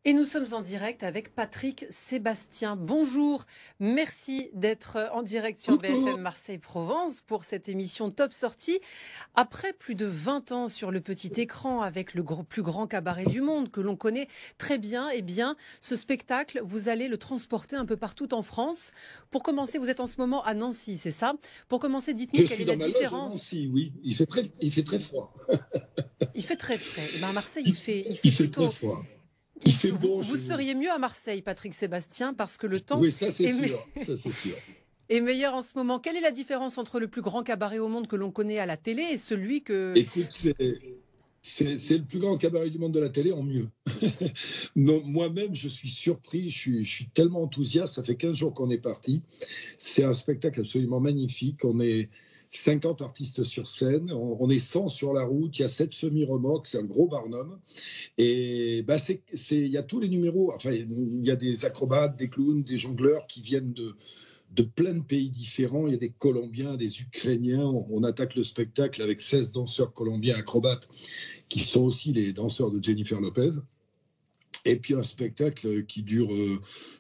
Et nous sommes en direct avec Patrick Sébastien. Bonjour, merci d'être en direct sur Coucou. BFM Marseille-Provence pour cette émission Top Sortie. Après plus de 20 ans sur le petit écran avec le plus grand cabaret du monde que l'on connaît très bien, eh bien, ce spectacle, vous allez le transporter un peu partout en France. Pour commencer, vous êtes en ce moment à Nancy, c'est ça? Pour commencer, dites-nous Je quelle est suis la dans ma loge à différence. Nancy, oui. Il fait très froid. Il fait très frais. Eh ben, à Marseille, il Il fait fait très plutôt. froid. Il fait Vous, bon vous chez vous. seriez mieux à Marseille, Patrick Sébastien, parce que le temps Oui, ça c'est est, sûr. Ça c'est sûr. est meilleur en ce moment. Quelle est la différence entre le plus grand cabaret au monde que l'on connaît à la télé et celui que... Écoute, c'est le plus grand cabaret du monde de la télé en mieux. Non, moi-même, je suis surpris. Je suis tellement enthousiaste. Ça fait 15 jours qu'on est parti. C'est un spectacle absolument magnifique. On est 50 artistes sur scène. On est 100 sur la route. Il y a 7 semi-remorques. C'est un gros barnum. Et bah, il y a tous les numéros. Enfin, il y a des acrobates, des clowns, des jongleurs qui viennent de plein de pays différents. Il y a des Colombiens, des Ukrainiens. On attaque le spectacle avec 16 danseurs colombiens acrobates qui sont aussi les danseurs de Jennifer Lopez. Et puis un spectacle qui dure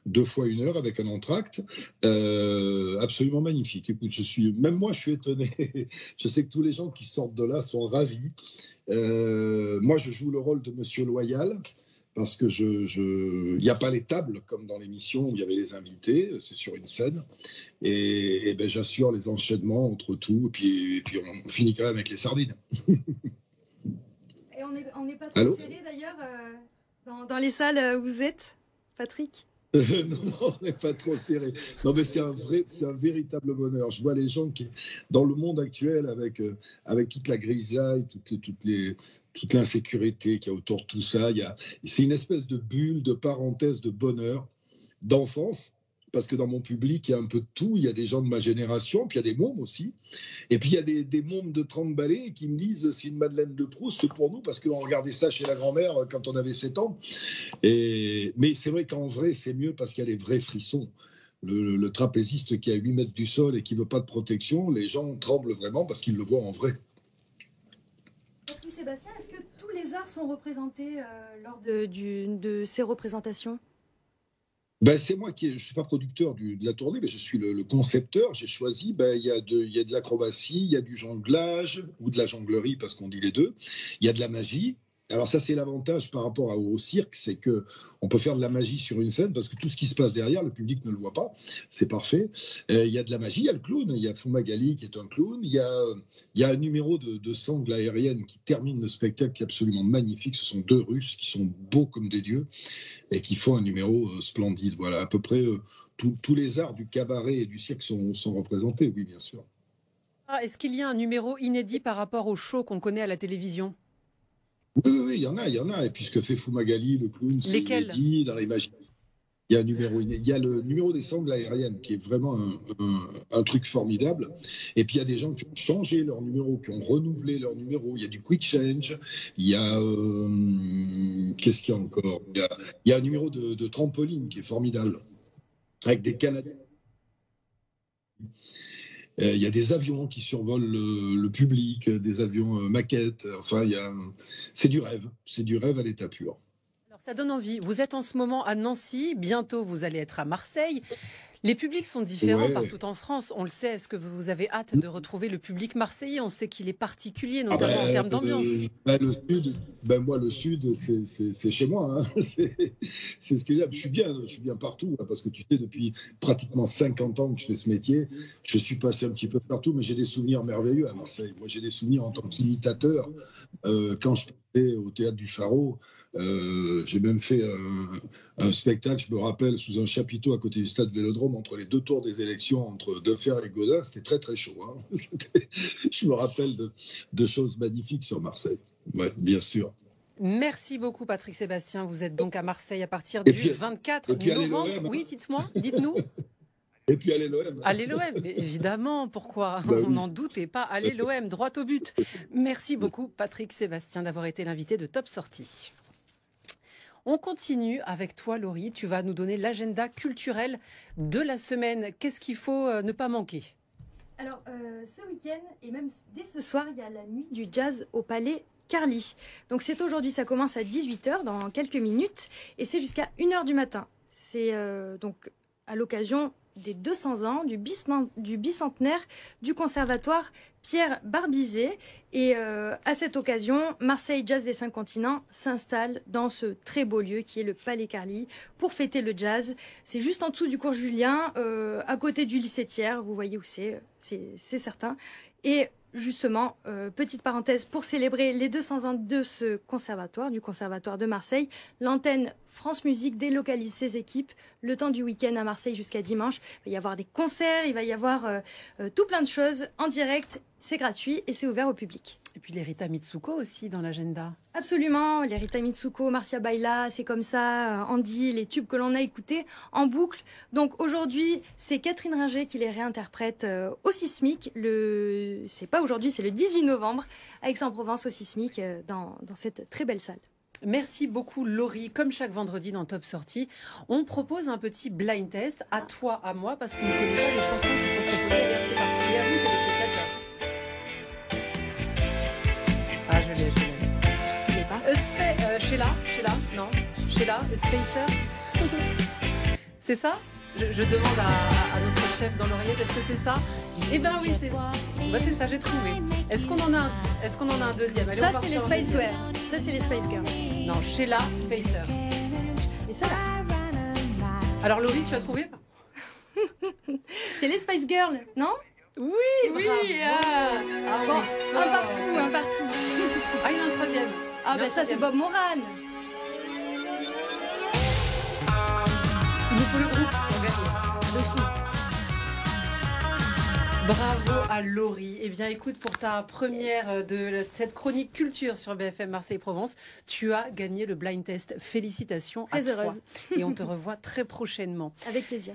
2 fois 1 heure avec un entracte, absolument magnifique. Écoute, même moi, je suis étonné. Je sais que tous les gens qui sortent de là sont ravis. Moi, je joue le rôle de Monsieur Loyal parce que il n'y a pas les tables comme dans l'émission où il y avait les invités, c'est sur une scène, et ben, j'assure les enchaînements entre tout, et puis on finit quand même avec les sardines. Et on n'est pas trop Allô? serré d'ailleurs dans les salles où vous êtes, Patrick? Non, non, on n'est pas trop serré. Non, mais c'est un véritable bonheur. Je vois les gens qui, dans le monde actuel, avec toute la grisaille, toute l'insécurité qu'il y a autour de tout ça, c'est une espèce de bulle, de parenthèse, de bonheur, d'enfance. Parce que dans mon public, il y a un peu de tout. Il y a des gens de ma génération, puis il y a des mômes aussi. Et puis il y a des mômes de 30 balais qui me disent c'est une Madeleine de Proust pour nous, parce qu'on regardait ça chez la grand-mère quand on avait 7 ans. Mais c'est vrai qu'en vrai, c'est mieux parce qu'il y a les vrais frissons. Le trapéziste qui est à 8 mètres du sol et qui ne veut pas de protection, les gens tremblent vraiment parce qu'ils le voient en vrai. Patrick Sébastien, est-ce que tous les arts sont représentés lors de ces représentations? Ben, c'est moi je ne suis pas producteur de la tournée, mais je suis le concepteur. J'ai choisi, ben, il y a de l'acrobatie, il y a du jonglage ou de la jonglerie parce qu'on dit les deux. Il y a de la magie. Alors ça, c'est l'avantage par rapport au cirque, c'est que on peut faire de la magie sur une scène parce que tout ce qui se passe derrière, le public ne le voit pas. C'est parfait. Il y a de la magie, il y a le clown, il y a Fumagalli qui est un clown, il y a un numéro de sangle aérienne qui termine le spectacle qui est absolument magnifique. Ce sont 2 Russes qui sont beaux comme des dieux et qui font un numéro splendide. Voilà, à peu près tous les arts du cabaret et du cirque sont représentés, oui, bien sûr. Ah, est-ce qu'il y a un numéro inédit par rapport au show qu'on connaît à la télévision? Oui, oui, oui, il y en a, il y en a. Et puis ce que fait Fumagalli, le clown, c'est Lesquels? inédit. Dans les magies, il y a un numéro inédit. Il y a le numéro des sangles aériennes qui est vraiment un truc formidable. Et puis il y a des gens qui ont changé leur numéro, qui ont renouvelé leur numéro. Il y a du quick change. Il y a qu'est-ce qu'il y a encore? Il y a un numéro de trampoline qui est formidable avec des Canadiens. Il y a des avions qui survolent le public, des avions maquettes. Enfin, c'est du rêve à l'état pur. Alors ça donne envie. Vous êtes en ce moment à Nancy, bientôt vous allez être à Marseille. Les publics sont différents Ouais. partout en France, on le sait. Est-ce que vous avez hâte de retrouver le public marseillais? On sait qu'il est particulier, Ah notamment en termes d'ambiance. le sud, moi le sud, c'est chez moi. Hein. C'est ce que je suis bien partout hein, parce que tu sais depuis pratiquement 50 ans que je fais ce métier, je suis passé un petit peu partout, mais j'ai des souvenirs merveilleux à Marseille. Moi j'ai des souvenirs en tant qu'imitateur quand je passais au théâtre du Pharaon. J'ai même fait un spectacle, je me rappelle, sous un chapiteau à côté du stade Vélodrome, entre les 2 tours des élections, entre Defer et Gaudin. C'était très très chaud. Hein. Je me rappelle de choses magnifiques sur Marseille. Ouais, bien sûr. Merci beaucoup Patrick Sébastien. Vous êtes donc à Marseille à partir Et du puis, 24 et puis allez novembre. l'OM. Oui, Hein. dites-moi, dites-nous. Et puis allez l'OM. Allez l'OM, mais évidemment, pourquoi? Bah On oui. n'en doutait pas. Allez l'OM, droit au but. Merci beaucoup Patrick Sébastien d'avoir été l'invité de Top Sortie. On continue avec toi Laurie, tu vas nous donner l'agenda culturel de la semaine. Qu'est-ce qu'il faut ne pas manquer? Alors, ce week-end et même dès ce soir, il y a la nuit du jazz au Palais Carly. Donc c'est aujourd'hui, ça commence à 18h dans quelques minutes et c'est jusqu'à 1h du matin. C'est donc à l'occasion des 200 ans du bicentenaire du conservatoire Pierre Barbizet. Et à cette occasion, Marseille Jazz des 5 continents s'installe dans ce très beau lieu qui est le Palais Carly pour fêter le jazz. C'est juste en dessous du cours Julien, à côté du lycée Thiers. Vous voyez où c'est certain. Et justement, petite parenthèse, pour célébrer les 200 ans de ce conservatoire, du conservatoire de Marseille, l'antenne France Musique délocalise ses équipes le temps du week-end à Marseille jusqu'à dimanche. Il va y avoir des concerts, il va y avoir tout plein de choses en direct. C'est gratuit et c'est ouvert au public. Et puis les Rita Mitsuko aussi dans l'agenda. Absolument, les Rita Mitsuko, Marcia Baila, c'est comme ça, Andy, les tubes que l'on a écoutés en boucle. Donc aujourd'hui, c'est Catherine Ringer qui les réinterprète au Sismic. C'est pas aujourd'hui, c'est le 18 novembre à Aix-en-Provence au Sismic dans cette très belle salle. Merci beaucoup Laurie. Comme chaque vendredi dans Top Sortie, on propose un petit blind test à toi, à moi, parce qu'on ne connaît pas les chansons qui sont proposées. Allez hop, c'est parti. Et à vous, téléspectateurs. Ah, je l'ai. Je l'ai pas. Sheila, non. Sheila, A Spacer. C'est ça? Je demande à notre chef dans l'oreillette, est-ce que c'est ça? Eh ben oui, c'est ça, j'ai trouvé. Est-ce qu'on en a un deuxième? Allez, ça, c'est les Spice Girls. Ça, c'est les Spice Girls. Non, Sheila, Spacer. Et ça, là. Alors, Laurie, tu as trouvé? C'est les Spice Girls, non? Oui, oui. Bravo. Bon, un partout. Ah, il y en a un troisième. Ah, ben ça, c'est Bob Moran. Il nous faut le groupe pour gagner. Aussi. Bravo à Laurie. Eh bien, écoute, pour ta première de cette chronique culture sur BFM Marseille-Provence, tu as gagné le blind test. Félicitations à toi. Très heureuse. Et on te revoit très prochainement. Avec plaisir.